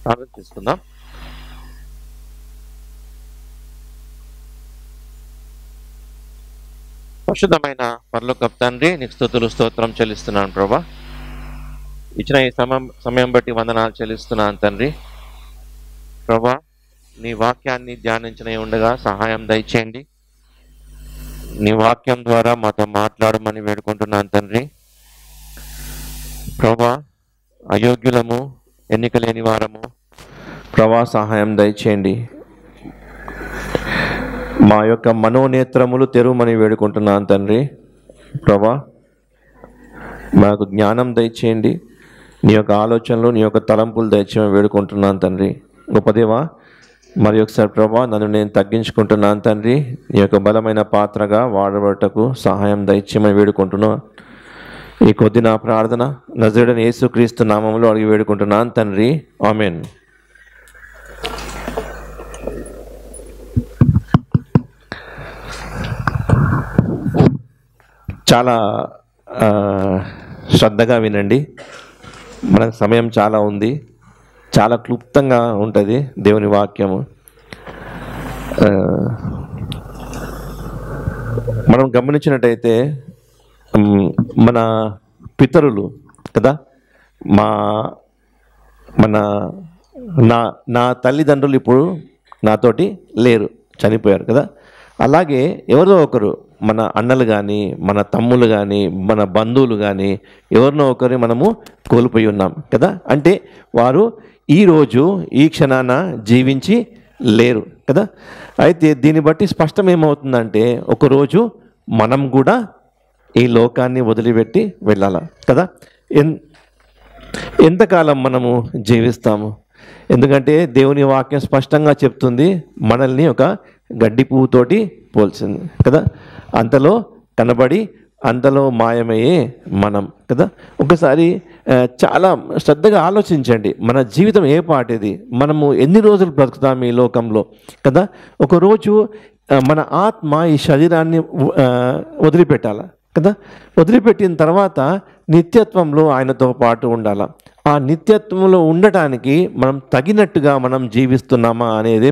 ప్రార్థన చేసుకుందాం. పరిశుద్ధమైన పరలోకపు తండ్రి, నీకు స్తుతులు స్తోత్రం చెల్లిస్తున్నాను ప్రభా. ఇచ్చిన ఈ సమయం బట్టి వందనాలు చెల్లిస్తున్నాను తండ్రి. ప్రభా, నీ వాక్యాన్ని ధ్యానించిన ఉండగా సహాయం దయచేయండి. నీ వాక్యం ద్వారా మాతో మాట్లాడమని వేడుకుంటున్నాను తండ్రి. ప్రభా, అయోగ్యులము, ఎన్నిక లేని వారము, ప్రభా సహాయం దయచేయండి. మా యొక్క మనోనేత్రములు తెరువమని వేడుకుంటున్నాను తండ్రి. ప్రభా, మాకు జ్ఞానం దయచేయండి. నీ యొక్క ఆలోచనలు, నీ యొక్క తలంపులు దయచేయమని వేడుకుంటున్నాను తండ్రి. గొప్ప దేవా, మరి ఒకసారి ప్రభా, నన్ను నేను తగ్గించుకుంటున్నాను తండ్రి. నీ యొక్క బలమైన పాత్రగా వాడబడటకు సహాయం దయచేయమని వేడుకుంటున్నాను. ఈ కొద్ది నా ప్రార్థన నజరేయుడైన యేసుక్రీస్తు నామములో అడిగి వేడుకుంటున్నాను తండ్రి. ఆమేన్. చాలా శ్రద్ధగా వినండి. మనకు సమయం చాలా ఉంది. చాలా క్లుప్తంగా ఉంటుంది దేవుని వాక్యము. మనం గమనించినట్టయితే మన పితరులు కదా, నా తల్లిదండ్రులు ఇప్పుడు నాతోటి లేరు, చనిపోయారు కదా. అలాగే ఎవరో ఒకరు, మన అన్నలు కానీ, మన తమ్ముళ్ళు కానీ, మన బంధువులు కానీ, ఎవరినో ఒకరిని మనము కోల్పోయి ఉన్నాం కదా. అంటే వారు ఈరోజు ఈ క్షణాన జీవించి లేరు కదా. అయితే దీన్ని బట్టి స్పష్టం ఏమవుతుందంటే, ఒకరోజు మనం కూడా ఈ లోకాన్ని వదిలిపెట్టి వెళ్ళాల కదా. ఎంతకాలం మనము జీవిస్తాము? ఎందుకంటే దేవుని వాక్యం స్పష్టంగా చెప్తుంది, మనల్ని ఒక గడ్డి పువ్వుతోటి పోల్చింది కదా. అంతలో కనబడి అంతలో మాయమయ్యే మనం కదా. ఒకసారి చాలా శ్రద్ధగా ఆలోచించండి, మన జీవితం ఏ పాటిది, మనము ఎన్ని రోజులు బ్రతుకుతాం ఈ లోకంలో కదా. ఒకరోజు మన ఆత్మ ఈ శరీరాన్ని వదిలిపెట్టాల కదా. వదిలిపెట్టిన తర్వాత నిత్యత్వంలో ఆయనతో పాటు ఉండాలి. ఆ నిత్యత్వంలో ఉండటానికి మనం తగినట్టుగా మనం జీవిస్తున్నామా అనేది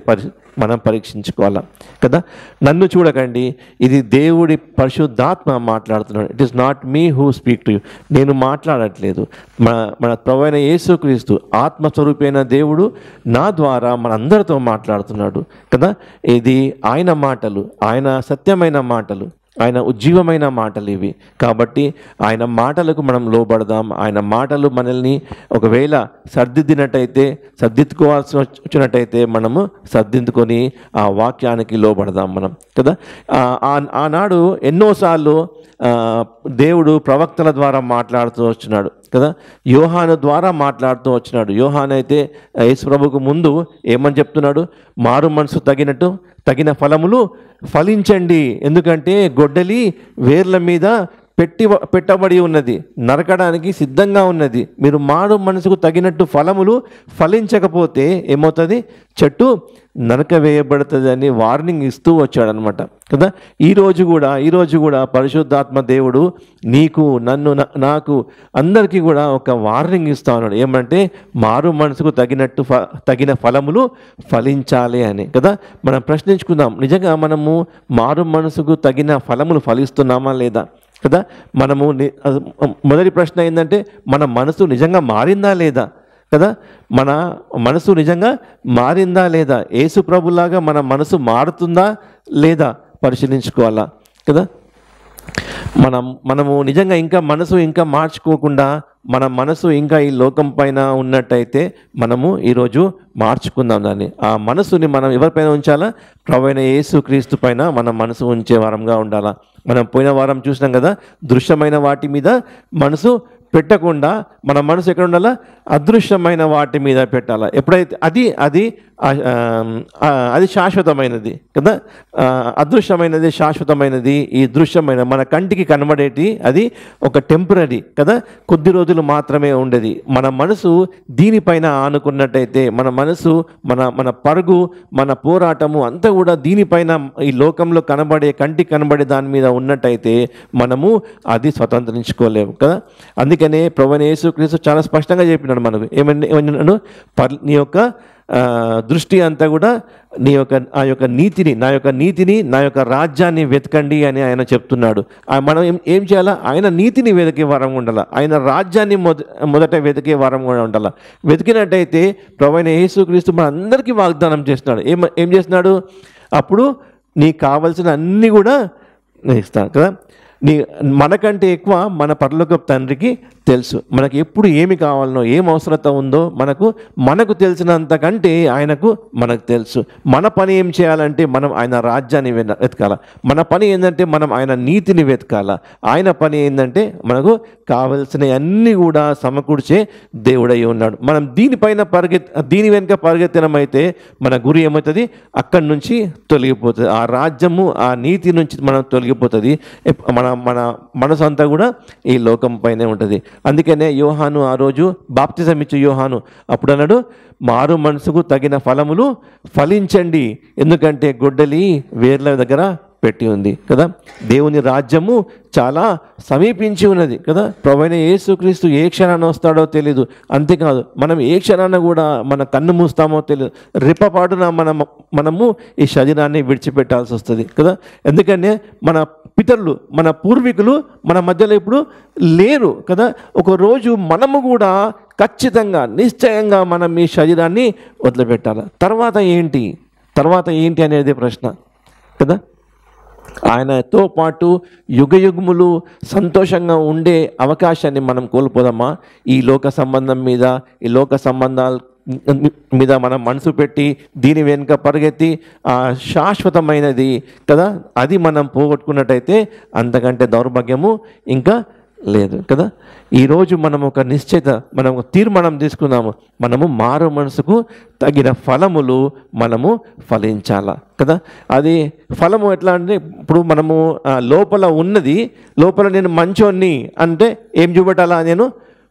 మనం పరీక్షించుకోవాలి కదా. నన్ను చూడకండి, ఇది దేవుడి పరిశుద్ధాత్మ మాట్లాడుతున్నాడు. It is not me who speak to you. నేను మాట్లాడట్లేదు, మన ప్రభువైన యేసుక్రీస్తు ఆత్మస్వరూపైన దేవుడు నా ద్వారా మనందరితో మాట్లాడుతున్నాడు కదా. ఇది ఆయన మాటలు, ఆయన సత్యమైన మాటలు, ఆయన ఉజ్జీవమైన మాటలు ఇవి. కాబట్టి ఆయన మాటలకు మనం లోబడదాం. ఆయన మాటలు మనల్ని ఒకవేళ సర్దిద్దుకోవాల్సి వచ్చినట్టయితే మనము సర్దిద్దుకొని ఆ వాక్యానికి లోబడదాం మనం కదా. ఆనాడు ఎన్నోసార్లు దేవుడు ప్రవక్తల ద్వారా మాట్లాడుతూ వచ్చినాడు కదా. యోహాను ద్వారా మాట్లాడుతూ వచ్చినాడు. యోహాను అయితే యేసు ప్రభువుకు ముందు ఏమని చెప్తున్నాడు? మారు మనసు తగిన ఫలములు ఫలించండి, ఎందుకంటే గొడ్డలి వేర్ల మీద పెట్టబడి ఉన్నది, నరకడానికి సిద్ధంగా ఉన్నది. మీరు మారు మనసుకు తగినట్టు ఫలములు ఫలించకపోతే ఏమవుతుంది? చెట్టు నరక వేయబడుతుంది అని వార్నింగ్ ఇస్తూ వచ్చాడనమాట కదా. ఈరోజు కూడా పరిశుద్ధాత్మ దేవుడు నీకు, నన్ను, నాకు అందరికీ కూడా ఒక వార్నింగ్ ఇస్తా ఉన్నాడు. ఏమంటే మారు మనసుకు తగిన ఫలములు ఫలించాలి అని కదా. మనం ప్రశ్నించుకుందాం, నిజంగా మనము మారు మనసుకు తగిన ఫలములు ఫలిస్తున్నామా లేదా కదా. మనము మొదటి ప్రశ్న ఏంటంటే, మన మనసు నిజంగా మారిందా లేదా కదా. మన మనసు నిజంగా మారిందా లేదా? యేసు ప్రభులాగా మన మనసు మారుతుందా లేదా పరిశీలించుకోవాలా కదా. మనము నిజంగా మనసు ఇంకా మార్చుకోకుండా, మన మనసు ఇంకా ఈ లోకం పైన ఉన్నట్టయితే మనము ఈరోజు మార్చుకుందాం దాన్ని. ఆ మనసుని మనం ఎవరిపైన ఉంచాలా? ప్రభువైన యేసుక్రీస్తు పైన మన మనసు ఉంచే వారంగా ఉండాలా. మనం పోయిన వారం చూసినాం కదా, దృశ్యమైన వాటి మీద మనసు పెట్టకుండా మన మనసు ఎక్కడ ఉండాలా? అదృశ్యమైన వాటి మీద పెట్టాలా. ఎప్పుడైతే అది శాశ్వతమైనది కదా. అదృశ్యమైనది శాశ్వతమైనది. ఈ దృశ్యమైన మన కంటికి కనబడేటి అది ఒక టెంపరీ కదా, కొద్ది రోజులు మాత్రమే ఉండేది. మన మనసు దీనిపైన ఆనుకున్నట్టయితే, మన మనసు మన పరుగు, మన పోరాటము అంతా కూడా దీనిపైన, ఈ లోకంలో కంటికి కనబడే దాని మీద ఉన్నట్టయితే మనము అది స్వతంత్రించుకోలేము కదా. అందుకే అందుకనే ప్రభువైన యేసుక్రీస్తు చాలా స్పష్టంగా చెప్పినాడు మనకు. ఏమన్నాడు? నీ యొక్క దృష్టి అంతా కూడా ఆ యొక్క నీతిని, నా యొక్క రాజ్యాన్ని వెతకండి అని ఆయన చెప్తున్నాడు. మనం ఏం చేయాలా? ఆయన నీతిని వెతికే వారం ఉండాలి, ఆయన రాజ్యాన్ని మొదట వెతికే వారం కూడా ఉండాలి. వెతికినట్టయితే ప్రభువైన యేసుక్రీస్తు మన అందరికీ వాగ్దానం చేస్తున్నాడు. ఏం చేస్తున్నాడు? అప్పుడు నీకు కావాల్సిన అన్నీ కూడా నేను ఇస్తాను కదా. మనకంటే ఎక్కువ మన పరలోకపు తండ్రికి తెలుసు. మనకి ఎప్పుడు ఏమి కావాలనో, ఏం అవసరత ఉందో మనకు తెలిసినంతకంటే మనకు తెలుసు. మన పని ఏం చేయాలంటే మనం ఆయన రాజ్యాన్ని వెతకాల. మన పని ఏంటంటే మనం ఆయన నీతిని వెతకాల. ఆయన పని ఏంటంటే మనకు కావలసిన అన్నీ కూడా సమకూర్చే దేవుడై ఉన్నాడు. మనం దీని వెనుక పరిగెత్తనమైతే మన గురి ఏమవుతుంది? అక్కడి నుంచి తొలగిపోతుంది. ఆ రాజ్యము, ఆ నీతి నుంచి మనం తొలగిపోతుంది. మన మనసు అంతా కూడా ఈ లోకం పైనే ఉంటుంది. అందుకనే యోహాను ఆ రోజు బాప్తిజం ఇచ్చే యోహాను అప్పుడు అన్నాడు, మారు మనసుకు తగిన ఫలములు ఫలించండి, ఎందుకంటే గొడ్డలి వేర్ల దగ్గర పెట్టి ఉంది కదా. దేవుని రాజ్యము చాలా సమీపించి ఉన్నది కదా. ప్రభువైన యేసుక్రీస్తు ఏ క్షణాన వస్తాడో తెలీదు. అంతేకాదు, మనం ఏ క్షణాన కూడా మన కన్ను మూస్తామో తెలియదు. రెప్పపాటున మనము ఈ శరీరాన్ని విడిచిపెట్టాల్సి వస్తుంది కదా. ఎందుకంటే మన పితరులు, మన పూర్వీకులు మన మధ్యలో ఇప్పుడు లేరు కదా. ఒకరోజు మనము కూడా ఖచ్చితంగా, నిశ్చయంగా మనం ఈ శరీరాన్ని వదిలిపెట్టాలి. తర్వాత ఏంటి అనేది ప్రశ్న కదా. ఆయనతో పాటు యుగయుగములు సంతోషంగా ఉండే అవకాశాన్ని మనం కోల్పోదామా? ఈ లోక సంబంధాల మీద మనం మనసు పెట్టి దీని వెనుక పరిగెత్తి శాశ్వతమైనది కదా, అది మనం పోగొట్టుకున్నట్టయితే అంతకంటే దౌర్భాగ్యము ఇంకా లేదు కదా. ఈరోజు మనం ఒక తీర్మానం తీసుకున్నాము. మనము మారు మనసుకు తగిన ఫలములు మనము ఫలించాల కదా. అది ఫలము ఎట్లా అంటే, ఇప్పుడు మనము లోపల నేను మంచోన్ని అంటే ఏం చూపెట్టాలా? నేను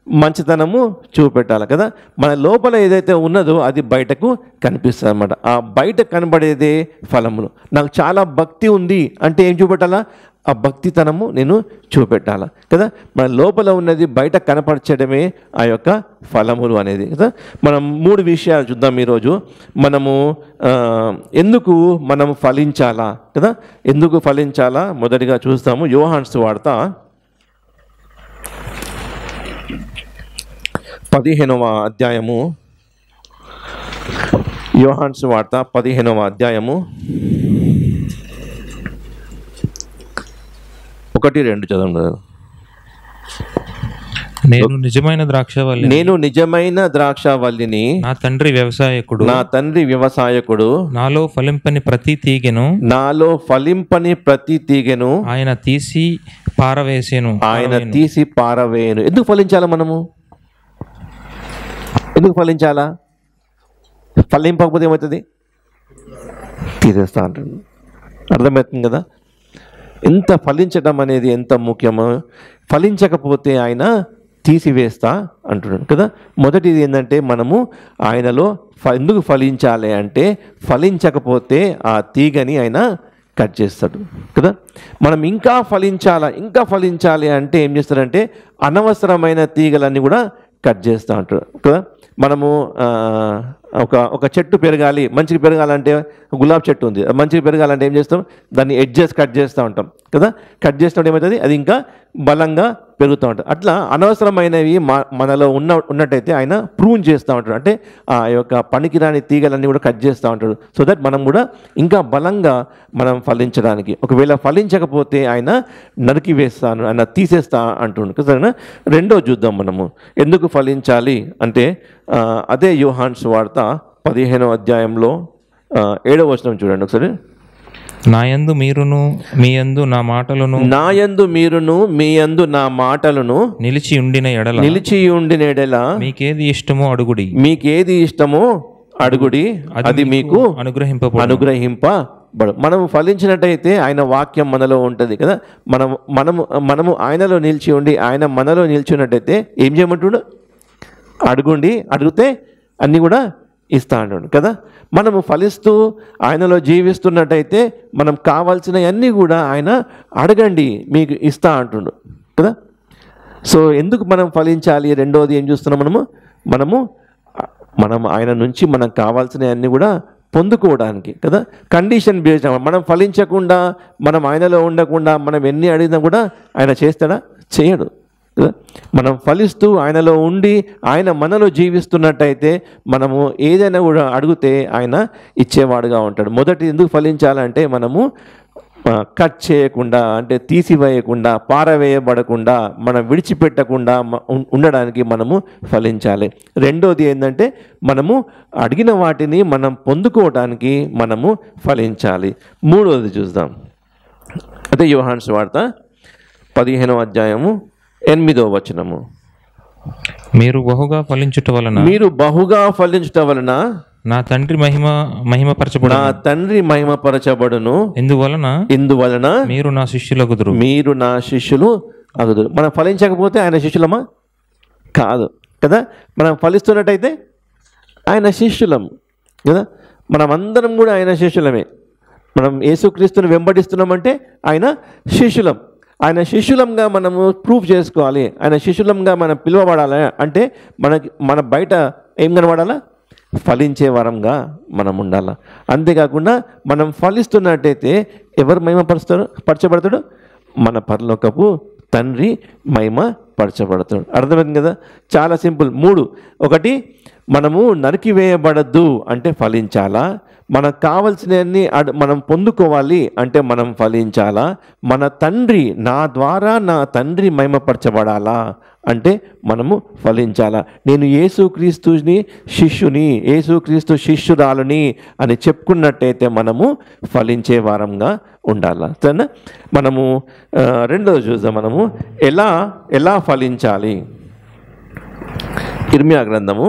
మంచితనము చూపెట్టాలి కదా. మన లోపల ఏదైతే ఉన్నదో అది బయటకు కనిపిస్తుంది అన్నమాట. ఆ బయట కనబడేదే ఫలములు. నాకు చాలా భక్తి ఉంది అంటే ఏం చూపెట్టాలా? ఆ భక్తితనము నేను చూపెట్టాలి కదా. మన లోపల ఉన్నది బయట కనపరచడమే ఆ యొక్క ఫలములు అనేది కదా. మనం 3 విషయాలు చూద్దాం ఈరోజు. ఎందుకు మనం ఫలించాలా కదా, ఎందుకు ఫలించాలా మొదటిగా చూస్తాము. యోహాను సువార్త 15వ అధ్యాయము. యోహాను సువార్త 15వ అధ్యాయము 1-2 చదవండి. నేను నిజమైన ద్రాక్షవల్లిని, నా తండ్రి వ్యవసాయకుడు. నాలో ఫలింపని ప్రతి తీగెను ఆయన తీసి పారవేసేను. ఎందుకు ఫలించాలా? ఎందుకు ఫలించాలా? ఫలింపకపోతే ఏమవుతుంది? తీసేస్తా అంటాడు. అర్థమవుతుంది కదా ఎంత ఫలించడం అనేది ఎంత ముఖ్యమో. ఫలించకపోతే ఆయన తీసివేస్తా అంటున్నాడు కదా. మొదటిది ఏంటంటే, మనము ఆయనలో ఎందుకు ఫలించాలి అంటే, ఫలించకపోతే ఆ తీగని ఆయన కట్ చేస్తాడు కదా. మనం ఇంకా ఫలించాలి అంటే ఏం చేస్తారంటే, అనవసరమైన తీగలన్నీ కూడా కట్ చేస్తూ అంటాడు కదా. మనము ఒక చెట్టు పెరగాలి, మంచిగా పెరగాలంటే, గులాబీ చెట్టు ఉంది, మంచిగా పెరగాలంటే ఏం చేస్తాం? దాన్ని ఎడ్జెస్ కట్ చేస్తూ ఉంటాం కదా. కట్ చేసినప్పుడు ఏమవుతుంది? అది ఇంకా బలంగా పెరుగుతూ ఉంటుంది. అట్లా అనవసరమైనవి మనలో ఉన్నట్టయితే ఆయన ప్రూన్ చేస్తూ ఉంటాడు. అంటే ఆ యొక్క పనికిరాని తీగలన్నీ కూడా కట్ చేస్తూ ఉంటాడు. సో దట్ మనం కూడా ఇంకా బలంగా మనం ఫలించడానికి. ఒకవేళ ఫలించకపోతే ఆయన నరికి వేస్తాను, ఆయన తీసేస్తా అంటుండు సరేనా. రెండో చూద్దాం మనము ఎందుకు ఫలించాలి అంటే, అదే యోహాను సువార్త 15వ అధ్యాయంలో 7వ వచనం చూడండి ఒకసారి. నాయందు మీరును మీయందు నా మాటలను నిలిచి ఉండిన ఎడల మీకేది ఇష్టమో అడుగుడి, అది మీకు అనుగ్రహింపబడు. మనము ఫలించినట్టయితే ఆయన వాక్యం మనలో ఉంటుంది కదా. మనము ఆయనలో నిలిచి ఉండి ఆయన మనలో నిలిచినట్టయితే ఏం చేయమంటుడు? అడిగితే అన్నీ కూడా ఇస్తా అంటాడు కదా. మనము ఫలిస్తూ ఆయనలో జీవిస్తున్నట్టయితే మనం కావాల్సినవన్నీ కూడా ఆయన అడగండి మీకు ఇస్తా అంటుండు కదా. సో ఎందుకు మనం ఫలించాలి? రెండోది ఏం చూస్తున్నాం మనం ఆయన నుంచి మనకు కావాల్సినవన్నీ కూడా పొందుకోవడానికి కదా. Condition based. మనం ఫలించకుండా, మనం ఆయనలో ఉండకుండా మనం ఎన్ని అడిగినా కూడా ఆయన చేస్తాడా? చేయడు కదా. మనం ఫలిస్తూ ఆయనలో ఉండి ఆయన మనలో జీవిస్తున్నట్టయితే మనము ఏదైనా కూడా అడిగితే ఆయన ఇచ్చేవాడుగా ఉంటాడు. మొదటి ఎందుకు ఫలించాలంటే మనము కట్ చేయకుండా, అంటే తీసివేయకుండా, పారవేయబడకుండా, మనం విడిచిపెట్టకుండా ఉండడానికి మనము ఫలించాలి. రెండోది ఏంటంటే మనము అడిగిన వాటిని మనం పొందుకోవడానికి మనము ఫలించాలి. మూడోది చూద్దాం. అదే యోహాను సువార్త 15వ అధ్యాయము 8వ వచనము. మీరు బహుగా ఫలించుట వలన నా తండ్రి మహిమపరచబడును. ఇందువలన మీరు నా శిష్యులు అగుదురు. మనం ఫలించకపోతే ఆయన శిష్యులమా? కాదు కదా. మనం ఫలిస్తున్నట్టయితే ఆయన శిష్యులం కదా. మనం అందరం కూడా ఆయన శిష్యులమే. మనం యేసుక్రీస్తుని వెంబడిస్తున్నామంటే ఆయన శిష్యులం. ఆయన శిష్యులంగా మనము ప్రూవ్ చేసుకోవాలి. ఆయన శిష్యులంగా మనం పిలువబడాలి అంటే మన బయట ఏం కనబడాలా? ఫలించే వరంగా మనం ఉండాలి. అంతేకాకుండా మనం ఫలిస్తున్నట్టయితే ఎవరు పరచబడతాడు? మన పరలోకపు తండ్రి మహిమ పరచబడతాడు. అర్థమైంది కదా. చాలా సింపుల్. 3. ఒకటి, మనము నరికివేయబడద్దు అంటే ఫలించాలా. మనకు కావలసినవన్నీ మనం పొందుకోవాలి అంటే మనం ఫలించాలా. మన తండ్రి, నా ద్వారా నా తండ్రి మహిమపరచబడాలా అంటే మనము ఫలించాలా. నేను యేసుక్రీస్తుని శిష్యుని, యేసుక్రీస్తు శిష్యురాలుని అని చెప్పుకున్నట్టయితే మనము ఫలించే వారంగా ఉండాలి. సరేనా? మనము రెండోది చూద్దాం. మనము ఎలా ఫలించాలి. ఇర్మియా గ్రంథము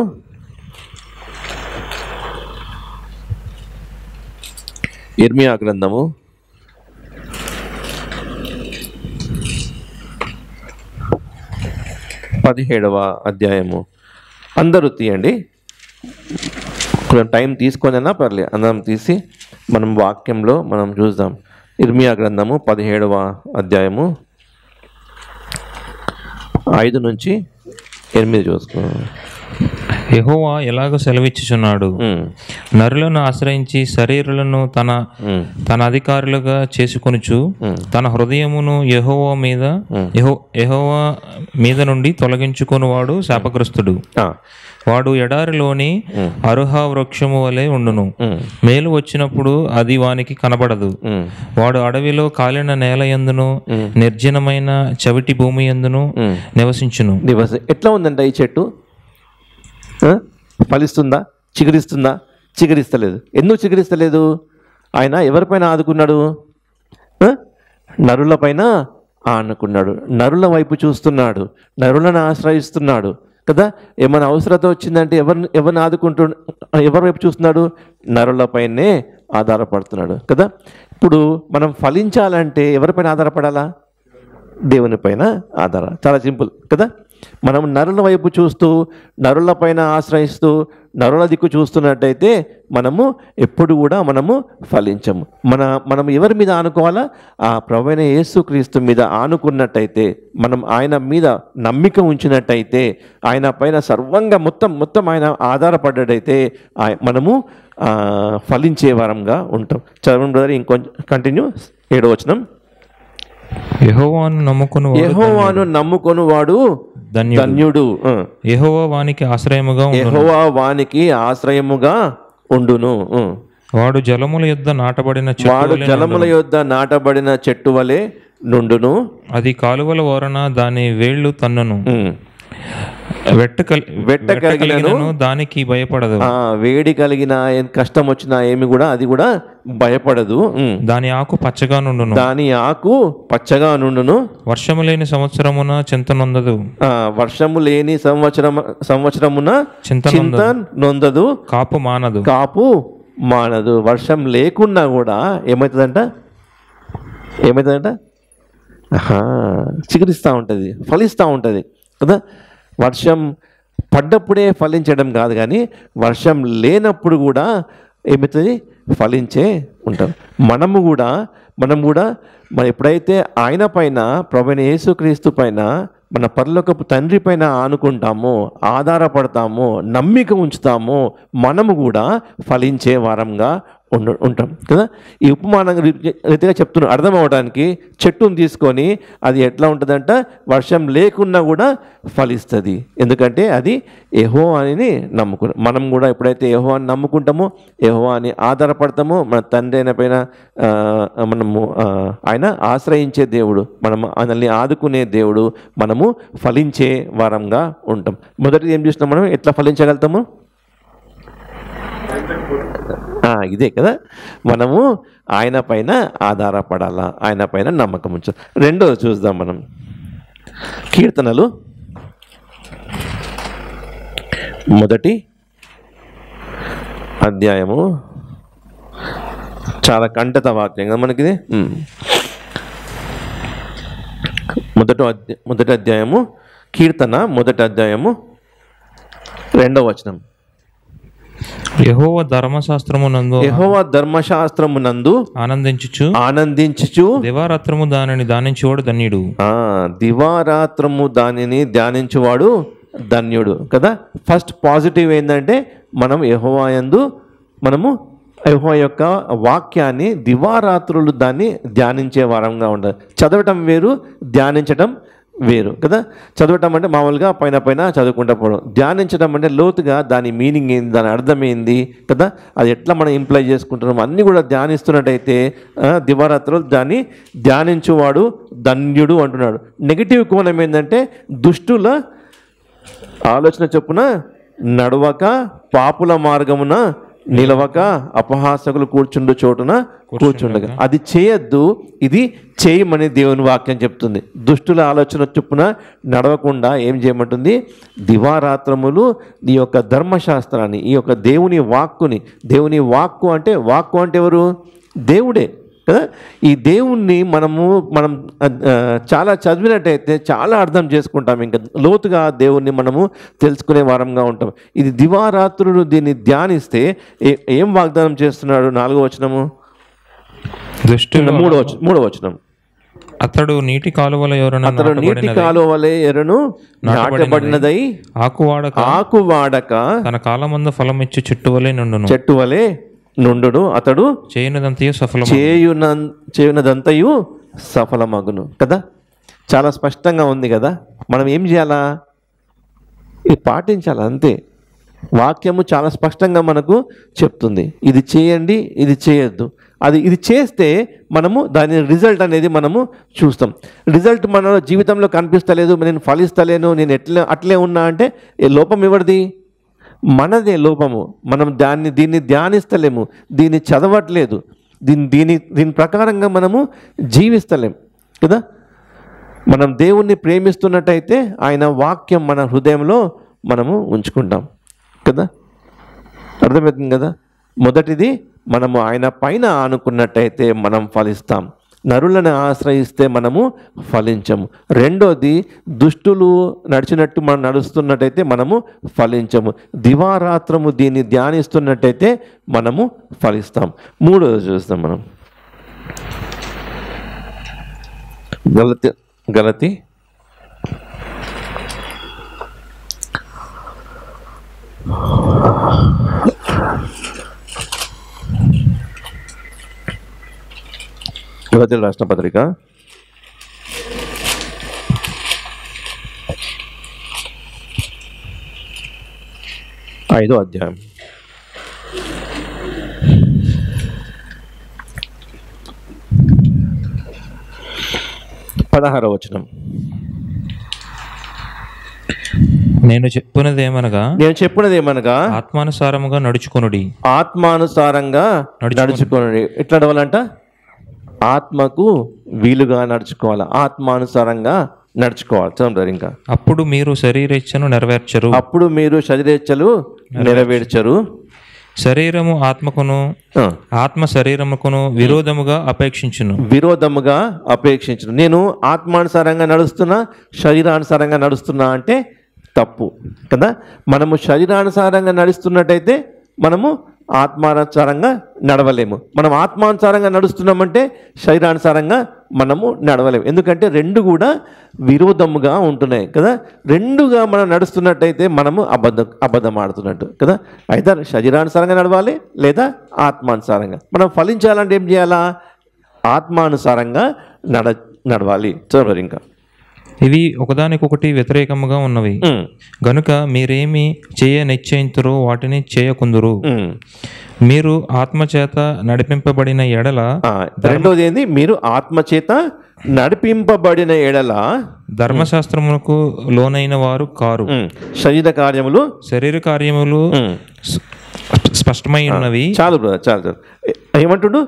17వ అధ్యాయము. అందరూ తీయండి. కొంచెం టైం తీసుకొనైనా పర్లేదు, అందరం తీసి మనం వాక్యంలో మనం చూద్దాం. ఇర్మియా గ్రంథము 17వ అధ్యాయము 5 నుంచి 8 చూసుకున్నాం. యెహోవా ఎలాగో సెలవిచ్చుచున్నాడు, నరులను ఆశ్రయించి శరీరులను తన అధికారులుగా చేసుకొనుచు తన హృదయమును యెహోవా మీద నుండి తొలగించుకొనువాడు శాపగ్రస్తుడు. వాడు ఎడారిలోని అరుహ వృక్షము వలె ఉండును. మేలు వచ్చినప్పుడు అది వానికి కనబడదు. వాడు అడవిలో కాలిన నేల యందును నిర్జనమైన చవిటి భూమి యందును నివసించును. ఎట్లా ఉందంట ఈ చెట్టు? ఫలిస్తుందా? చిగురిస్తుందా? చిగురిస్తలేదు. ఎందుకు చిగురిస్తలేదు? ఆయన ఎవరిపైన ఆదుకున్నాడు? నరులపైన ఆనుకున్నాడు. నరుల వైపు చూస్తున్నాడు, నరులను ఆశ్రయిస్తున్నాడు కదా. ఏమైనా అవసరత వచ్చిందంటే ఎవరిని ఎవరి వైపు చూస్తున్నాడు? నరులపైనే ఆధారపడుతున్నాడు కదా. ఇప్పుడు మనం ఫలించాలంటే ఎవరిపైన ఆధారపడాలా? దేవుని పైన చాలా సింపుల్ కదా. మనం నరుల వైపు చూస్తూ, నరులపైన ఆశ్రయిస్తూ, నరుల దిక్కు చూస్తున్నట్టయితే మనము ఎప్పుడు కూడా మనము ఫలించము. మనం ఎవరి మీద ఆనుకోవాలా? ఆ ప్రభువైన యేసుక్రీస్తు మీద ఆనుకున్నట్టయితే, మనం ఆయన మీద నమ్మిక ఉంచినట్టయితే, ఆయన పైన సర్వంగా మొత్తం ఆయన ఆధారపడ్డట్టయితే మనము ఫలించే వరంగా ఉంటాం. చదవండి బ్రదర్, ఇంకొంచెం కంటిన్యూ. 7వ వచనం. యెహోవాను నమ్ముకొను వాడు ధన్యుడు. యెహోవా వానికి ఆశ్రయముగా ఉండును. వాడు జలముల యొద్ద నాటబడిన చెట్టు వలె నుండును. అది కాలువల ఓరన దాని వేళ్ళు తన్నును. వెట్ట కలిగినను దానికి భయపడదు. వేడి కలిగిన కష్టం వచ్చినా ఏమి కూడా అది కూడా భయపడదు. దాని ఆకు పచ్చగా నుండును. వర్షము లేని సంవత్సరమున చింత నొందదు. వర్షము లేని సంవత్సరమున చింత నొందదు. కాపు మానదు. వర్షం లేకున్నా కూడా ఏమవుతుందంట? చిగురిస్తూ ఉంటుంది, ఫలిస్తూ ఉంటుంది కదా. వర్షం పడ్డప్పుడే ఫలించడం కాదు, కానీ వర్షం లేనప్పుడు కూడా ఏమవుతుంది? ఫలించే ఉంటాం. మనం కూడా ఎప్పుడైతే ఆయన పైన, ప్రభువైన యేసుక్రీస్తు పైన మన పరలోకపు తండ్రి పైన ఆనుకుంటామో, ఆధారపడతామో, నమ్మిక ఉంచుతామో, మనము కూడా ఫలించే వారంగా ఉంటాం కదా. ఈ ఉపమానం రీతిగా చెప్తున్నాను అర్థం అవ్వడానికి. చెట్టును తీసుకొని అది ఎట్లా ఉంటుందంట, వర్షం లేకున్నా కూడా ఫలిస్తుంది. ఎందుకంటే అది యెహోవాని నమ్ముకున్నాం. మనం కూడా ఎప్పుడైతే యెహోవాని నమ్ముకుంటామో, యెహోవాని ఆధారపడతామో, మన తండ్రి అయిన పైన మనము ఆయన ఆశ్రయించే దేవుడు, మనం మనల్ని ఆదుకునే దేవుడు, మనము ఫలించే వారంగా ఉంటాం. మొదటిది ఏం చూసినాం మనం, ఎట్లా ఫలించగలుగుతాము? ఇదే కదా, మనము ఆయన పైన ఆధారపడాలా, ఆయన పైన నమ్మకం ఉంచాలి. రెండోది చూద్దాం మనం, కీర్తనలు 1వ అధ్యాయము. చాలా కంటత వాక్యం కదా మనకిది. మొదటి అధ్యాయము కీర్తన 1వ అధ్యాయము 2వ వచనం. యెహోవా ధర్మశాస్త్రమునందు ఆనందించుచు దివారాత్రము దానిని ధ్యానించువాడు ధన్యుడు. దివారాత్రము దానిని ధ్యానించువాడు ధన్యుడు కదా. ఫస్ట్ పాజిటివ్ ఏంటంటే మనం యెహోవా యొక్క వాక్యాన్ని దివారాత్రులు దాన్ని ధ్యానించే వారంగా ఉండాలి. చదవటం వేరు, ధ్యానించటం వేరు కదా. చదవటం అంటే మామూలుగా పైన పైన చదువుకుంటా పోవడం. ధ్యానించడం అంటే లోతుగా దాని మీనింగ్ ఏంది, దాని అర్థం ఏంది కదా, అది ఎట్లా మనం ఇంప్లై చేసుకుంటున్నాం అన్నీ కూడా ధ్యానిస్తున్నట్టయితే దివారాత్రులు దాన్ని ధ్యానించువాడు ధన్యుడు అంటున్నాడు. నెగిటివ్ కోణం ఏంటంటే దుష్టుల ఆలోచన చొప్పున నడవక, పాపుల మార్గమున నిలవక, అపహాసకులు కూర్చుండు చోటున కూర్చుండగా. అది చేయొద్దు, ఇది చేయమని దేవుని వాక్యం చెప్తుంది. దుష్టుల ఆలోచన చొప్పున నడవకుండా ఏం చేయమంటుంది? దివారాత్రములు నీ యొక్క ధర్మశాస్త్రాన్ని, ఈ యొక్క దేవుని దేవుని వాక్కు అంటే ఎవరు? దేవుడే కదా. ఈ దేవుణ్ణి మనం చాలా చదివినట్టయితే చాలా అర్థం చేసుకుంటాం, ఇంకా లోతుగా దేవుణ్ణి మనము తెలుసుకునే వారంగా ఉంటాం. ఇది దివారాత్రులు దీన్ని ధ్యానిస్తే ఏం వాగ్దానం చేస్తున్నాడు? 4వ వచనము, 3వ వచనం. అతడు నీటి కాలువల ఎరను నాటబడినదై ఆకువాడక తన కాలమందు ఫలమిచ్చు చెట్టు వలె నుండును. అతడు చేయునదంతయు సఫలమగును కదా. చాలా స్పష్టంగా ఉంది కదా. మనం ఏం చేయాలా? ఇది పాటించాలి అంతే. వాక్యము చాలా స్పష్టంగా మనకు చెప్తుంది, ఇది చేయండి, ఇది చేయొద్దు. ఇది చేస్తే మనము దాని రిజల్ట్ అనేది మనము చూస్తాం. రిజల్ట్ మన జీవితంలో కనిపిస్తలేదు, నేను ఫలిస్తలేను, నేను అట్లే ఉన్నా అంటే లోపం ఎవరిది? మనదే లోపము. మనం దీన్ని ధ్యానిస్తలేము, దీన్ని చదవట్లేదు, దీని ప్రకారంగా మనము జీవిస్తలేము కదా. మనం దేవుణ్ణి ప్రేమిస్తున్నట్టయితే ఆయన వాక్యం మన హృదయంలో మనము ఉంచుకుంటాం కదా. అర్థమవుతుంది కదా. మొదటిది, మనము ఆయన పైన ఆనుకున్నట్టయితే మనం ఫలిస్తాం. నరులను ఆశ్రయిస్తే మనము ఫలించము. రెండోది, దుష్టులు నడిచినట్టు మనం నడుస్తున్నట్టయితే మనము ఫలించము. దివారాత్రము దీన్ని ధ్యానిస్తున్నట్టయితే మనము ఫలిస్తాం. మూడోది చూస్తాం మనం, గలతి 5వ రాష్ట్ర పత్రిక 5వ అధ్యాయం 16వ వచనం. నేను చెప్పినది ఏమనగా ఆత్మానుసారముగా నడుచుకొనుడి. ఎట్లా నడవాలంట? ఆత్మకు వీలుగా నడుచుకోవాలి, ఆత్మానుసారంగా నడుచుకోవాలి. చదువుతారు ఇంకా. అప్పుడు మీరు శరీరేచ్ఛను నెరవేర్చరు. శరీరము ఆత్మకును, ఆత్మ శరీరముకును విరోధముగా అపేక్షించును. నేను ఆత్మానుసారంగా నడుస్తున్నా, శరీరానుసారంగా నడుస్తున్నా అంటే తప్పు కదా. మనము శరీరానుసారంగా నడుస్తున్నట్టయితే మనము ఆత్మానుసారంగా నడవలేము. మనం ఆత్మానుసారంగా నడుస్తున్నామంటే శరీరానుసారంగా మనము నడవలేము. ఎందుకంటే రెండు కూడా విరోధముగా ఉంటున్నాయి కదా. రెండుగా మనం నడుస్తున్నట్టయితే మనము అబద్ధం ఆడుతున్నట్టు కదా. అయితే శరీరానుసారంగా నడవాలి లేదా ఆత్మానుసారంగా. మనం ఫలించాలంటే ఏం చేయాలా? ఆత్మానుసారంగా నడవాలి. చదవాలి ఇంకా. ఇవి ఒకదానికొకటి వ్యతిరేకముగా ఉన్నవి గనుక మీరేమి చేయ నిశ్చయింతురో వాటిని చేయకుందురు. మీరు ఆత్మచేత నడిపింపబడిన ఎడల, రెండోది ఏంది? మీరు ఆత్మచేత నడిపింపబడిన ఎడల ధర్మశాస్త్రములకు లోనైన వారు కారు. శరీర కార్యములు స్పష్టమై ఉన్నవి. చాలు బ్రదర్, చాలు. ఏమంటుడు?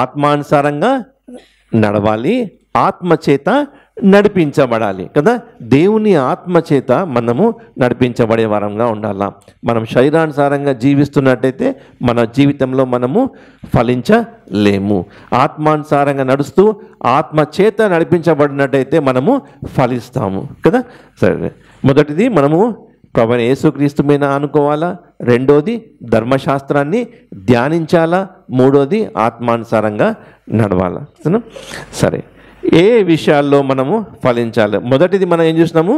ఆత్మానుసారంగా నడవాలి, ఆత్మచేత నడిపించబడాలి కదా. దేవుని ఆత్మచేత మనము నడిపించబడే వారంగా ఉండాలా. మనం శరీరానుసారంగా జీవిస్తున్నట్టయితే మన జీవితంలో మనము ఫలించలేము. ఆత్మానుసారంగా నడుస్తూ ఆత్మచేత నడిపించబడినట్టయితే మనము ఫలిస్తాము కదా. సరే, మొదటిది మనము ప్రభువైన యేసుక్రీస్తు మీద ఆనుకోవాలా, రెండోది ధర్మశాస్త్రాన్ని ధ్యానించాలా, మూడోది ఆత్మానుసారంగా నడవాలా. సరే, ఏ విషయాల్లో మనము ఫలించాలి? మొదటిది మనం ఏం చూసినాము?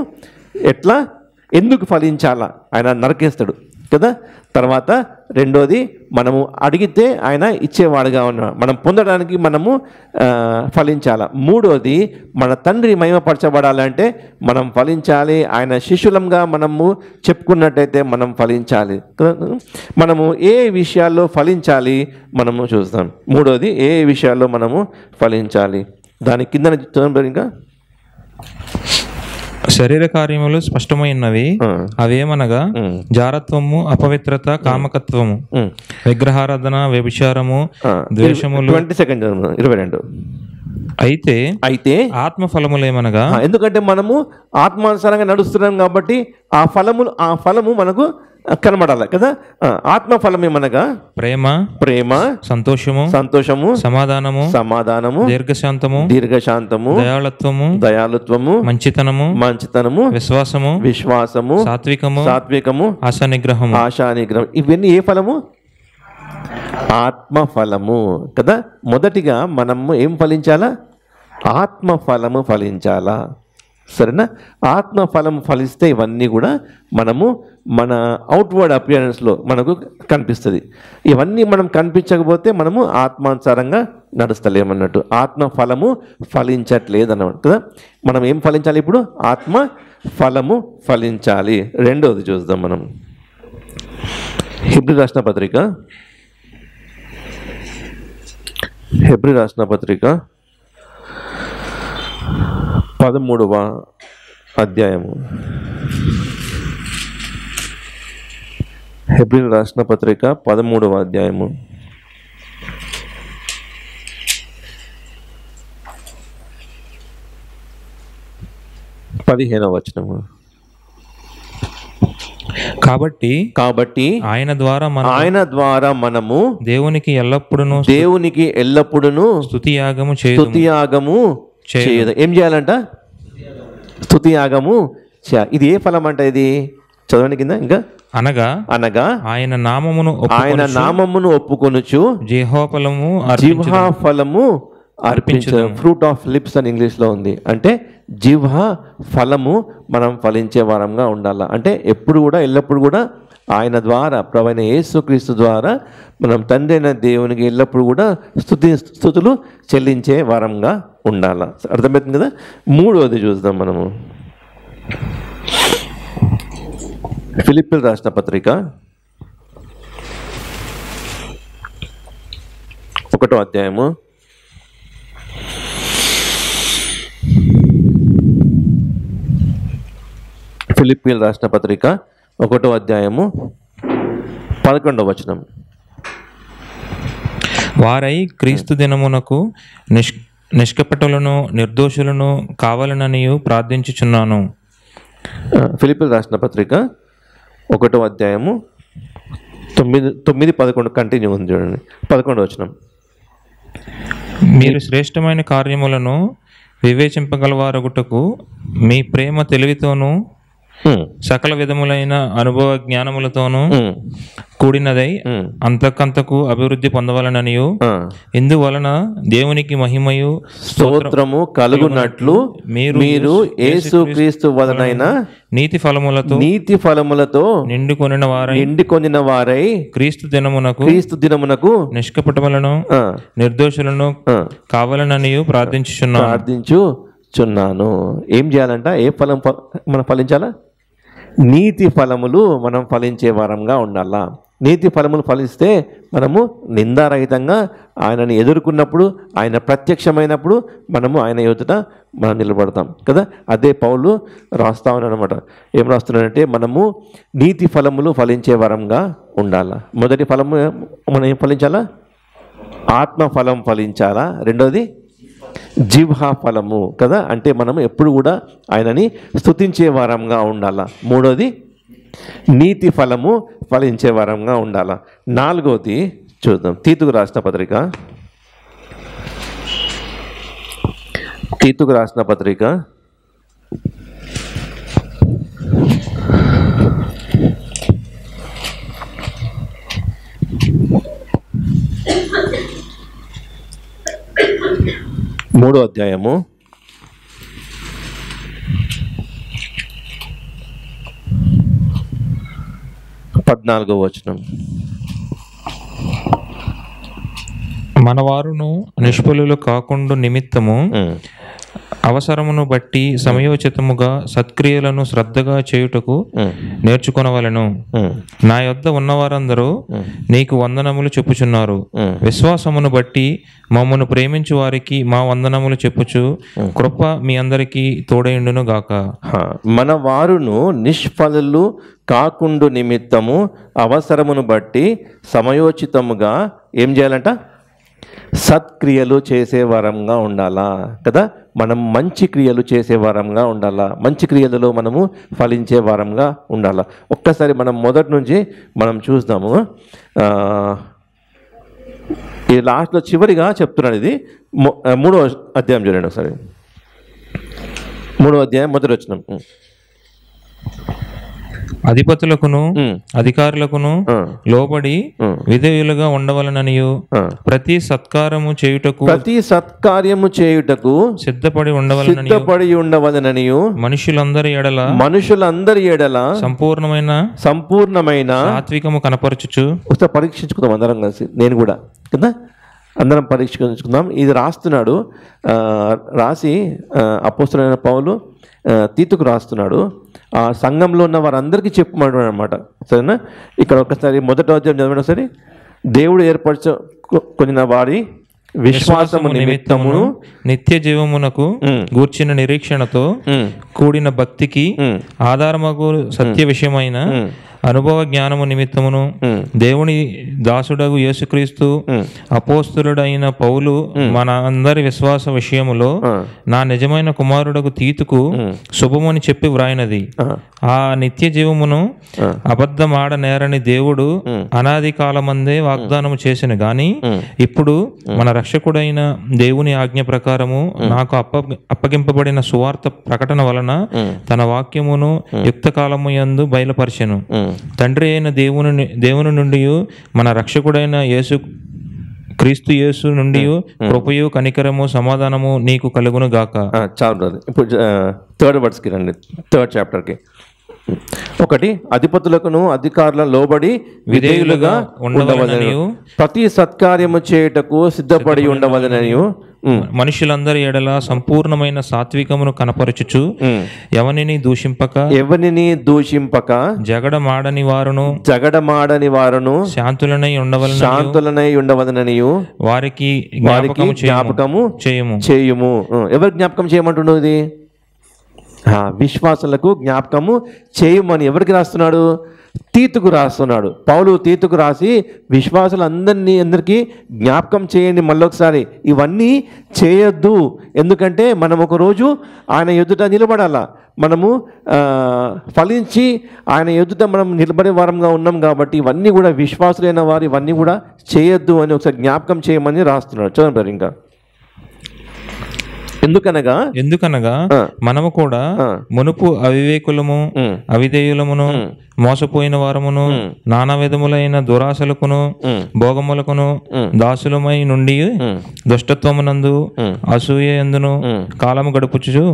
ఎట్లా, ఎందుకు ఫలించాలా? ఆయన నరకేస్తాడు కదా. తర్వాత రెండోది మనము అడిగితే ఆయన ఇచ్చేవాడుగా ఉన్నాడు, మనం పొందడానికి మనము ఫలించాలా. మూడోది మన తండ్రి మహిమపరచబడాలంటే మనం ఫలించాలి. ఆయన శిష్యులంగా మనము చెప్పుకున్నట్టయితే మనం ఫలించాలి. మనము ఏ విషయాల్లో ఫలించాలి మనము చూస్తాం. మూడోది ఏ విషయాల్లో మనము ఫలించాలి. దాని కింద ఇంకా శరీర కార్యములు స్పష్టమైనవి. అవేమనగా జారత్వము, అపవిత్రత, కామకత్వము, విగ్రహారాధన, వ్యభిచారము, ద్వేషములు. 22 అయితే ఆత్మఫలములేమనగా, ఎందుకంటే మనము ఆత్మానుసారంగా నడుస్తున్నాం కాబట్టి ఆ ఫలము మనకు కనబడాలి కదా. ఆత్మఫలం ఏమనగా ప్రేమ, సంతోషము, సమాధానము, దీర్ఘశాంతము, దయాళత్వము, మంచితనము, విశ్వాసము, సాత్వికము, ఆశానిగ్రహం. ఇవన్నీ ఏ ఫలము? ఆత్మఫలము కదా. మొదటిగా మనము ఏం ఫలించాలా? ఆత్మఫలము ఫలించాలా. సరేనా? ఆత్మఫలం ఫలిస్తే ఇవన్నీ కూడా మనము మన అవుట్వర్డ్ అపియరెన్స్లో మనకు కనిపిస్తుంది. ఇవన్నీ మనం కనిపించకపోతే మనము ఆత్మానుసారంగా నడుస్తలేమన్నట్టు. ఆత్మఫలము ఫలించట్లేదు అన్నమాట కదా. మనం ఏం ఫలించాలి ఇప్పుడు? ఆత్మ ఫలము ఫలించాలి. రెండోది చూద్దాం మనం. హెబ్రీ రాసిన పత్రిక 13వ అధ్యాయము. హెబ్రీయులకు రాసిన పత్రిక 13వ అధ్యాయము 15వ వచనము. కాబట్టి ఆయన ద్వారా మనము దేవునికి ఎల్లప్పుడూ స్తుతియాగము చేయదు. ఏం చేయాలంట? స్తుతియాగము. ఇది ఏ ఫలం అంట? ఇది చదవండి కింద. ఇంకా అనగా ఆయన నామమును ఒప్పుకొనుచు జిహ్వాఫలము అర్పించదు. ఫ్రూట్ ఆఫ్ లిప్స్ అని ఇంగ్లీష్లో ఉంది. అంటే జిహ్వా ఫలము మనం ఫలించే వారంగా ఉండాలి. అంటే ఎప్పుడు కూడా ఎల్లప్పుడు కూడా ఆయన ద్వారా, ప్రభువైన యేసుక్రీస్తు ద్వారా మనం తండ్రి అయిన దేవునికి ఎల్లప్పుడు కూడా స్తుతులు చెల్లించే వారంగా ఉండాలి. అర్థమవుతుంది కదా. మూడవది చూద్దాం మనము. ఫిలిప్పీయులకు రాసిన పత్రిక 1వ అధ్యాయము 11వ వచనం. వారై క్రీస్తు దినమునకు నిష్కపటులను నిర్దోషులను కావాలననియు ప్రార్థించుచున్నాను. ఫిలిప్పీయులకు రాసిన పత్రిక 1వ అధ్యాయము 9-11 కంటిన్యూ ఉంది చూడండి. 11వ వచనం. మీరు శ్రేష్టమైన కార్యములను వివేచింపగలవారగుటకు మీ ప్రేమ తెలివితోనూ సకల విధములైన అనుభవ జ్ఞానములతోనూ కూడినదై అంతకంతకు అభివృద్ధి పొందవలననియు ఇందువలన దేవునికి మహిమయు స్తోత్రము కలుగునట్లు మీరు యేసుక్రీస్తు వలనైన నీతి ఫలములతో నిండుకొనిన వారై క్రీస్తు దినమునకు నిష్కపటములను నిర్దోషులను కావాలననియు ప్రార్థించుచున్నాను. ఏం చేయాలంట? ఏ ఫలం మనం ఫలించాలా? నీతి ఫలములు మనం ఫలించే వారంగా ఉండాలా. నీతి ఫలములు ఫలిస్తే మనము నిందారహితంగా ఆయనని ఎదుర్కొన్నప్పుడు, ఆయన ప్రత్యక్షమైనప్పుడు మనము ఆయన ఎదుట మనం నిలబడతాం కదా. అదే పౌలు రాస్తా ఉన్నాడు అనమాట. ఏం రాస్తున్నాడంటే మనము నీతి ఫలములు ఫలించే వరంగా ఉండాలా. మొదటి ఫలము మనం ఏం ఫలించాలా? ఆత్మఫలం ఫలించాలా. రెండోది జిహ్వా ఫలము కదా, అంటే మనం ఎప్పుడు కూడా ఆయనని స్తుతించే వారంగా ఉండాలా. మూడోది నీతి ఫలము ఫలించే వారంగా ఉండాలా. నాలుగోది చూద్దాం, తీతుకు రాసిన పత్రిక 3వ అధ్యాయము 14వ వచనం. మనవారును నిష్ఫలులు కాకుండా నిమిత్తము అవసరమును బట్టి సమయోచితముగా సత్క్రియలను శ్రద్ధగా చేయుటకు నేర్చుకొనవలెను. నా యొద్ద ఉన్నవారందరూ నీకు వందనములు చెప్పుచున్నారు. విశ్వాసమును బట్టి మమ్మను ప్రేమించు వారికి మా వందనములు చెప్పుచు కృప మీ అందరికీ తోడైండును గాక. మన వారును నిష్ఫలులు కాకుండా నిమిత్తము అవసరమును బట్టి సమయోచితముగా ఏం చేయాలంట? సత్క్రియలు చేసే వారంగా ఉండాలా కదా. మనం మంచి క్రియలు చేసే వారంగా ఉండాలా. మంచి క్రియలలో మనము ఫలించే వారంగా ఉండాలా. ఒక్కసారి మనం మొదటి నుంచి మనం చూద్దాము. ఈ లాస్ట్లో చివరిగా చెప్తున్నాడు. ఇది 3వ అధ్యాయం చూడండి ఒకసారి. 3వ అధ్యాయం మొదటి వచనం. అధిపతులకును అధికారులకును లోబడి విధేయులుగా ఉండవలననియు ప్రతి సత్కార్యము చేయుటకు సిద్ధపడి ఉండవలననియు మనుషులందరి ఎడల సంపూర్ణమైన సాత్వికము కనపరచుచు. ఒకసారి పరీక్షించుకుందాం అందరం కలిసి, నేను కూడా కదా, అందరం పరీక్షించుకుందాం. ఇది రాస్తున్నాడు, రాసి అపోస్తలుడైన పౌలు తీతుకు రాస్తున్నాడు. ఆ సంఘంలో ఉన్న వారందరికీ చెప్పమంటున్నాడు అనమాట. సరేనా? ఇక్కడ ఒకసారి మొదటి అధ్యాయం చదవండి సరే. దేవుడు ఏర్పరచుకొనిన వారి విశ్వాసము నిమిత్తమును నిత్య జీవమునకు గూర్చిన నిరీక్షణతో కూడిన భక్తికి ఆధారమగు సత్య విషయమైన అనుభవ జ్ఞానము నిమిత్తమును దేవుని దాసుడగు యేసుక్రీస్తు అపోస్తలుడైన పౌలు మన అందరి విశ్వాస విషయములో నా నిజమైన కుమారుడకు తీతుకు శుభమని చెప్పి వ్రాయినది. ఆ నిత్య జీవమును అబద్ధమాడనేరని దేవుడు అనాది కాలమందే వాగ్దానము చేసిన గాని ఇప్పుడు మన రక్షకుడైన దేవుని ఆజ్ఞ ప్రకారము నాకు అప్పగింపబడిన సువార్త ప్రకటన వలన తన వాక్యమును యుక్త కాలము యందు బయలుపరిచెను. తండ్రి అయిన దేవుని నుండి మన రక్షకుడైన క్రీస్తు యేసు నుండి కృపయు కనికరము సమాధానము నీకు కలుగును గాక. చాలు. ఇప్పుడు 3rd వర్డ్స్కి రండి, 3rd చాప్టర్కి. 1 అధిపతులకును అధికారుల లోబడి విధేయులుగా ఉండవలెననియు ప్రతి సత్కార్యము చేయుటకు సిద్ధపడి ఉండవలెననియు మనుషులందరి ఎడల సంపూర్ణమైన సాత్వికమును కనపరచుచు ఎవనిని దూషింపక జగడమాడని వారును శాంతులనై ఉండవలెననియు వారికి జ్ఞాపకము చేయుము. ఎవరు జ్ఞాపకం చేయమంటున్నాడు? ఇది విశ్వాసులకు జ్ఞాపకము చేయమని ఎవరికి రాస్తున్నాడు? తీతుకు రాస్తున్నాడు. పౌలు తీతుకు రాసి అందరికీ జ్ఞాపకం చేయండి మళ్ళొకసారి, ఇవన్నీ చేయొద్దు. ఎందుకంటే మనం ఒకరోజు ఆయన ఎదుట నిలబడాలా. మనము ఫలించి ఆయన ఎదుట మనం నిలబడే వారంగా ఉన్నాం కాబట్టి ఇవన్నీ కూడా విశ్వాసులైన వారు ఇవన్నీ కూడా చేయొద్దు అని ఒకసారి జ్ఞాపకం చేయమని రాస్తున్నాడు. చూడండి ఇంకా ఎందుకనగా మనము కూడా మునుపు అవివేకులము, అవిధేయులమును, మోసపోయిన వారమును, నానా విధములైన దురాశలకును, భోగములకును దాసులమై నుండి దుష్టత్వమునందు, అసూయందును కాలము గడుపుచు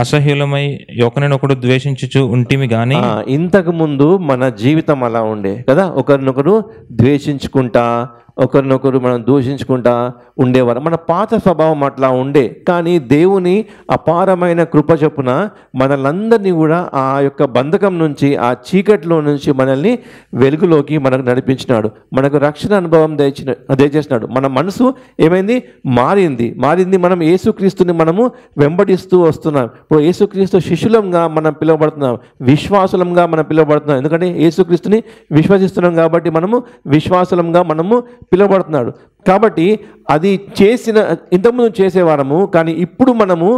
అసహ్యులమై ఒకరినొకడు ద్వేషించుచు ఉంటిమి గాని. ఇంతకు ముందు మన జీవితం అలా ఉండే కదా, ఒకరినొకరు ద్వేషించుకుంటా, ఒకరినొకరు మనం దూషించుకుంటా ఉండేవారు. మన పాత స్వభావం అట్లా ఉండే. కానీ దేవుని అపారమైన కృప చొప్పున మనలందరినీ కూడా ఆ యొక్క బంధకం నుంచి, ఆ చీకటిలో నుంచి మనల్ని వెలుగులోకి మనకు నడిపించినాడు. మనకు రక్షణ అనుభవం దయచేసినాడు. మన మనసు ఏమైంది? మారింది. మనం యేసుక్రీస్తుని మనము వెంబడిస్తూ వస్తున్నాం. ఇప్పుడు యేసుక్రీస్తు శిష్యులంగా మనం పిలువబడుతున్నాం, విశ్వాసులంగా మనం పిలువబడుతున్నాం. ఎందుకంటే యేసుక్రీస్తుని విశ్వసిస్తున్నాం కాబట్టి మనము విశ్వాసులంగా మనము పిలువబడుతున్నాడు. కాబట్టి అది ఇంతకుముందు చేసేవారము, కానీ ఇప్పుడు మనము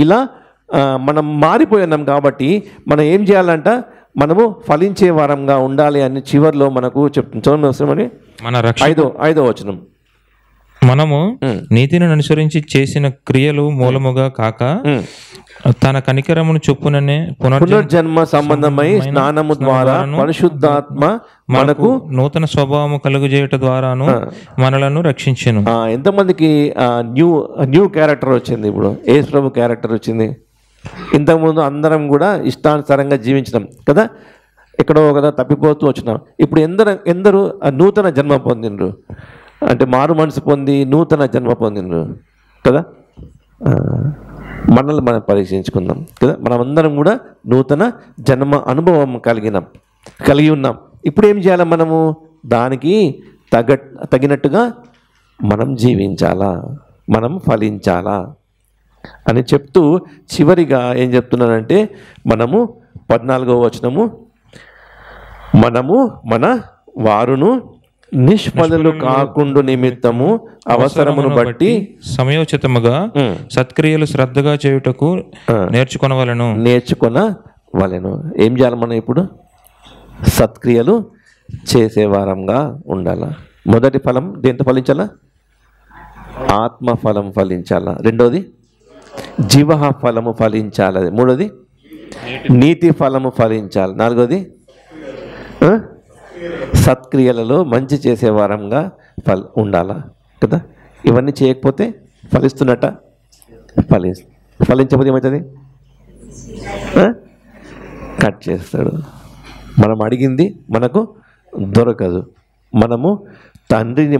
ఇలా మనం మారిపోయినాం. కాబట్టి మనం ఏం చేయాలంట? మనము ఫలించే వారంగా ఉండాలి అని చివరిలో మనకు చెప్తున్నాం. మన ఐదో వచనం, మనము నీతిని అనుసరించి చేసిన క్రియలు మూలముగా కాక తన కనికరమును చొప్పుననే పునర్జన్మ సంబంధమై స్నానము ద్వారా పరిశుద్ధాత్మ మనకు నూతన స్వభావము కలుగజేయట ద్వారాను మనలను రక్షించెను. ఎంతమందికి న్యూ క్యారెక్టర్ వచ్చింది? ఇప్పుడు యేసు ప్రభు క్యారెక్టర్ వచ్చింది. ఇంతకుముందు అందరం కూడా ఇష్టానుసారంగా జీవించినాం కదా, ఎక్కడో కదా తప్పిపోతూ వచ్చినాం. ఇప్పుడు ఎందరూ నూతన జన్మ పొందినరు, అంటే మారు మనసు పొంది నూతన జన్మ పొందినరు కదా. మనల్ని మనం పరీక్షించుకుందాం కదా. మనమందరం కూడా నూతన జన్మ అనుభవం కలిగి ఉన్నాం. ఇప్పుడు ఏం చేయాలి? మనము దానికి తగినట్టుగా మనం జీవించాలా, మనం ఫలించాలా అని చెప్తూ చివరిగా ఏం చెప్తున్నానంటే, మనము 14వ వచనము, మనము మన వారును నిష్ఫలులు కాకుండా నిమిత్తము అవసరమును బట్టి సమయోచితముగా సత్క్రియలు శ్రద్ధగా చేయుటకు నేర్చుకొనవలెను. ఏం చేయాలి? మనం ఇప్పుడు సత్క్రియలు చేసేవారంగా ఉండాలా. మొదటి ఫలం దేంతో ఫలించాలా? ఆత్మ ఫలం ఫలించాలా. రెండోది జీవ ఫలము ఫలించాలి. మూడోది నీతి ఫలము ఫలించాలి. నాలుగోది సత్క్రియలలో మంచి చేసే వారంగా ఉండాలా కదా. ఇవన్నీ చేయకపోతే ఫలిస్తున్నట్ట? ఫలించకపోతే ఏమవుతుంది? కట్ చేస్తాడు. మనం అడిగింది మనకు దొరకదు. మనము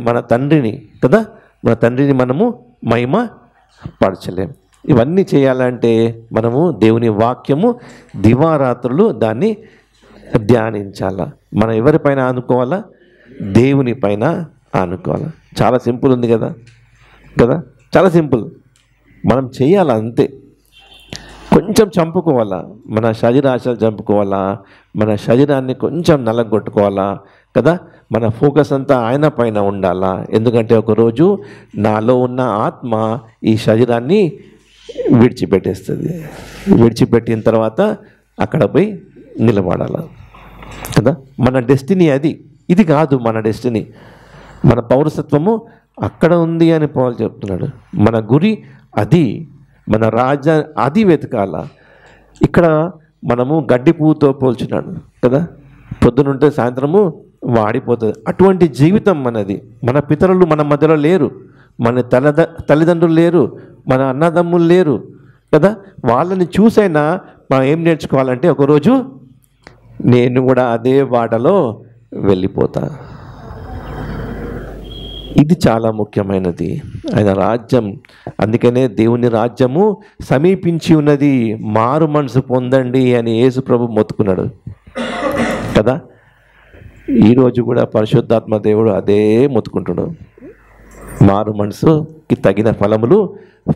మన తండ్రిని కదా, మన తండ్రిని మనము మహిమ పరచలేం. ఇవన్నీ చేయాలంటే మనము దేవుని వాక్యము దివారాత్రులు దాన్ని ధ్యానించాలా. మనం ఎవరిపైన ఆనుకోవాలా? దేవుని పైన ఆనుకోవాలా. చాలా సింపుల్ ఉంది కదా, చాలా సింపుల్. మనం చేయాలా అంతే. కొంచెం చంపుకోవాలా, మన శరీరాశలు చంపుకోవాలా, మన శరీరాన్ని కొంచెం నలగొట్టుకోవాలా కదా. మన ఫోకస్ అంతా ఆయన పైన ఉండాలా. ఎందుకంటే ఒకరోజు నాలో ఉన్న ఆత్మ ఈ శరీరాన్ని విడిచిపెట్టేస్తుంది. విడిచిపెట్టిన తర్వాత అక్కడ పోయి నిలబడాల కదా. మన డెస్టినీ అది, ఇది కాదు మన డెస్టినీ. మన పౌరసత్వము అక్కడ ఉంది అని పౌలు చెప్తున్నాడు. మన గురి అది, మన అది వెతకాల. ఇక్కడ మనము గడ్డి పువ్వుతో పోల్చినాడు కదా. పొద్దునుంటే సాయంత్రము వాడిపోతుంది. అటువంటి జీవితం మనది. మన పితరులు మన మధ్యలో లేరు, మన తల్లిదండ్రులు లేరు, మన అన్నదమ్ములు లేరు కదా. వాళ్ళని చూసైనా మనం ఏం నేర్చుకోవాలంటే, ఒకరోజు నేను కూడా అదే బాటలో వెళ్ళిపోతా. ఇది చాలా ముఖ్యమైనది. ఆయన రాజ్యం, అందుకనే దేవుని రాజ్యము సమీపించి ఉన్నది, మారు మనసు పొందండి అని యేసు ప్రభు మొత్తుకున్నాడు కదా. ఈరోజు కూడా పరిశుద్ధాత్మ దేవుడు అదే మొత్తుకుంటున్నాడు. మారు మనసుకి తగిన ఫలములు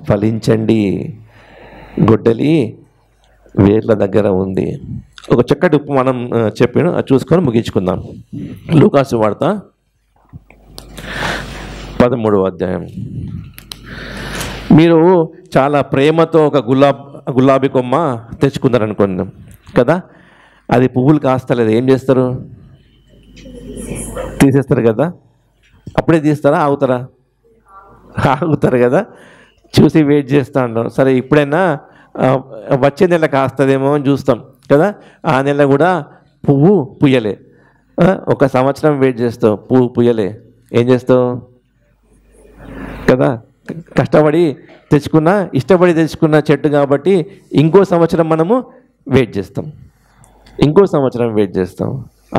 ఫలించండి. గొడ్డలి వేర్ల దగ్గర ఉంది. ఒక చక్కటి ఉపమానం చెప్పాను, అది చూసుకొని ముగించుకుందాం. లూకాసు వార్త 13వ అధ్యాయం. మీరు చాలా ప్రేమతో ఒక గులాబీ కొమ్మ తెచ్చుకున్నారనుకోండి కదా. అది పువ్వులు కాస్తలేదు, ఏం చేస్తారు? తీసేస్తారు కదా. అప్పుడే తీస్తారా? ఆగుతారా? ఆగుతారు కదా. చూసి వెయిట్ చేస్తూ ఉంటాం. సరే ఇప్పుడైనా వచ్చే నెల కాస్తుందేమో అని చూస్తాం కదా. ఆ నెల కూడా పువ్వు పుయ్యలే. 1 సంవత్సరం వెయిట్ చేస్తావు, పువ్వు పుయ్యలే, ఏం చేస్తావు కదా. కష్టపడి తెచ్చుకున్న, ఇష్టపడి తెచ్చుకున్న చెట్టు కాబట్టి ఇంకో సంవత్సరం మనము వెయిట్ చేస్తాం, ఇంకో సంవత్సరం వెయిట్ చేస్తాం.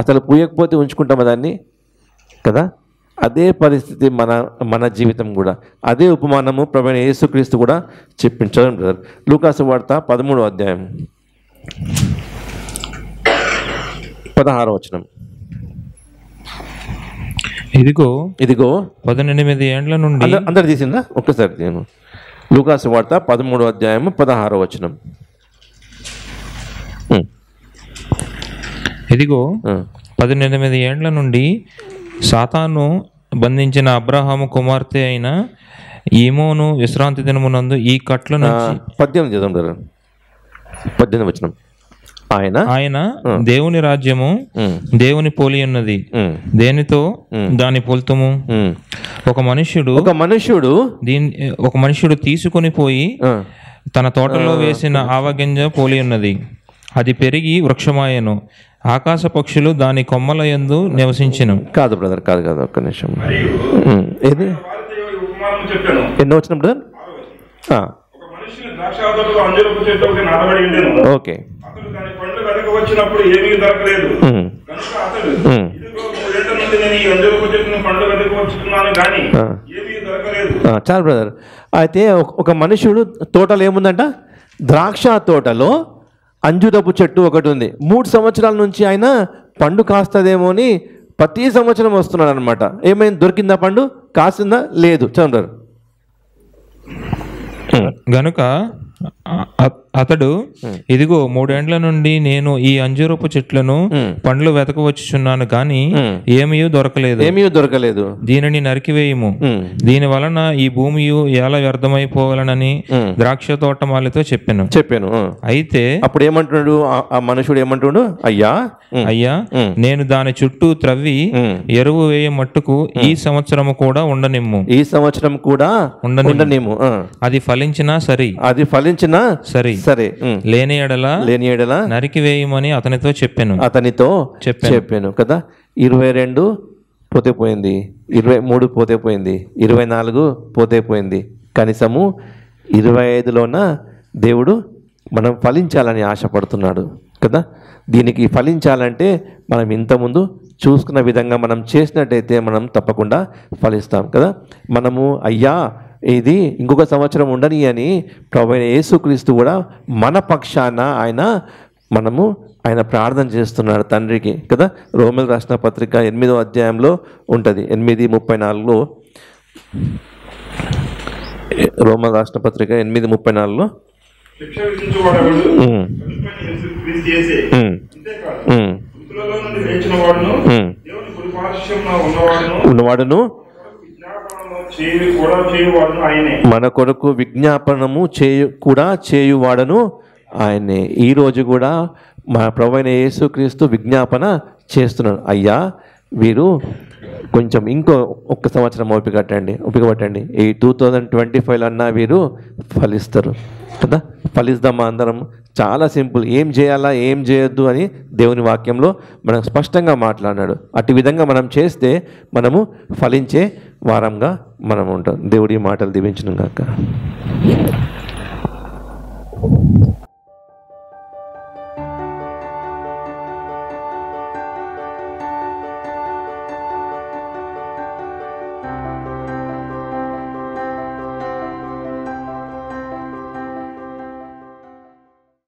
అసలు పూయకపోతే ఉంచుకుంటామా దాన్ని కదా. అదే పరిస్థితి మన జీవితం కూడా. అదే ఉపమానము ప్రభువైన యేసుక్రీస్తు కూడా చెప్పించడం బ్రదర్. లూకాసు వార్త 13వ అధ్యాయం 16వ వచనం. ఇదిగో ఇదిగో 18 ఏండ్ల నుండి అందరు తీసిందా ఒక్కసారి నేను. లూకాసు వార్త 13వ అధ్యాయం 16వ వచనం. ఇదిగో 18 ఏండ్ల నుండి సాతాను బంధించిన అబ్రహాము కుమార్తె అయిన ఈమోను విశ్రాంతి దినమునందు ఈ కట్ల నుంచి 18 చదవండి బ్రదర్. 18వ వచనం. ఆయన దేవుని రాజ్యము దేవుని పోలి ఉన్నది, దేనితో దాని పోల్తుము. ఒక మనుష్యుడు తీసుకొని పోయి తన తోటలో వేసిన ఆవగింజ పోలి ఉన్నది. అది పెరిగి వృక్షమాయను, ఆకాశ పక్షులు దాని కొమ్మల యందు నివసించెను. కాదు బ్రదర్, కాదు ఒక్క నిమిషం. ఏది ఎన్నో వచ్చిన బ్రదర్? ఓకే. వచ్చినప్పుడు ఏమీ దొరకలేదు కనుక అతడు ఇదిగో 3 ఏళ్ల నుండి నేను ఈ అంజూరపు చెట్టును పండ్లు వెతకవచ్చున్నాను కానీ ఏమీ దొరకలేదు. చాలు బ్రదర్. అయితే ఒక మనుషుడు తోటలో ఏముందంట, ద్రాక్ష తోటలో అంజూరపు చెట్టు ఒకటి ఉంది. 3 సంవత్సరాల నుంచి ఆయన పండు కాస్తుందేమో అని ప్రతి సంవత్సరం వస్తున్నాడు అనమాట. ఏమైంది, దొరికిందా పండు, కాసిందా? లేదు. చంద్ర గనుక అతడు ఇదిగో 3 ఏండ్ల నుండి నేను ఈ అంజూరపు చెట్లను పండ్లు వెతకవచ్చుచున్నాను కానీ ఏమీ దొరకలేదు. దీనిని నరికివేయము, దీని వలన ఈ భూమి ఎలా వ్యర్థమైపోవాలనని ద్రాక్ష తోటమాలితో చెప్పాను. అయితే అప్పుడు ఏమంటున్నాడు ఆ మనుషుడు, ఏమంటున్నాడు, అయ్యా నేను దాని చుట్టూ త్రవ్వి ఎరువు వేయ మట్టుకు ఈ సంవత్సరము కూడా ఉండనిమ్ము. అది ఫలించినా సరి, సరే లేని ఎడల నరికివేయమని అతనితో చెప్పాను కదా. 22 పోతే పోయింది, 23 పోతే పోయింది, 24 పోతే పోయింది. కనీసము 25లోన దేవుడు మనం ఫలించాలని ఆశపడుతున్నాడు కదా. దీనికి ఫలించాలంటే మనం ఇంతకుముందు చూసుకున్న విధంగా మనం చేసినట్టయితే మనం తప్పకుండా ఫలిస్తాం కదా. మనము అయ్యా ఇది ఇంకొక సంవత్సరం ఉండని అని ప్రభువైన యేసుక్రీస్తు కూడా మన పక్షాన ఆయన ప్రార్థన చేస్తున్నాడు తండ్రికి కదా. రోమీయులకు రాసిన పత్రిక 8వ అధ్యాయంలో ఉంటుంది, 8:34లో. రోమీయులకు రాసిన పత్రిక 8:34లో ఉన్నవాడును మన కొరకు విజ్ఞాపనము చేయువాడను ఆయనే. ఈరోజు కూడా మన ప్రభువైన యేసుక్రీస్తు విజ్ఞాపన చేస్తున్నాడు. అయ్యా వీరు కొంచెం ఒక్క సంవత్సరం ఓపిక పట్టండి, ఈ 2025 అన్నా వీరు ఫలిస్తారు కదా. ఫలిద్దామా అందరం? చాలా సింపుల్. ఏం చేయాలా ఏం చేయొద్దు అని దేవుని వాక్యంలో మనకు స్పష్టంగా మాట్లాడినాడు. అటు విధంగా మనం చేస్తే మనము ఫలించే వారంగా మనం ఉంటాం. దేవుడి మాటలు దీవించును గాక.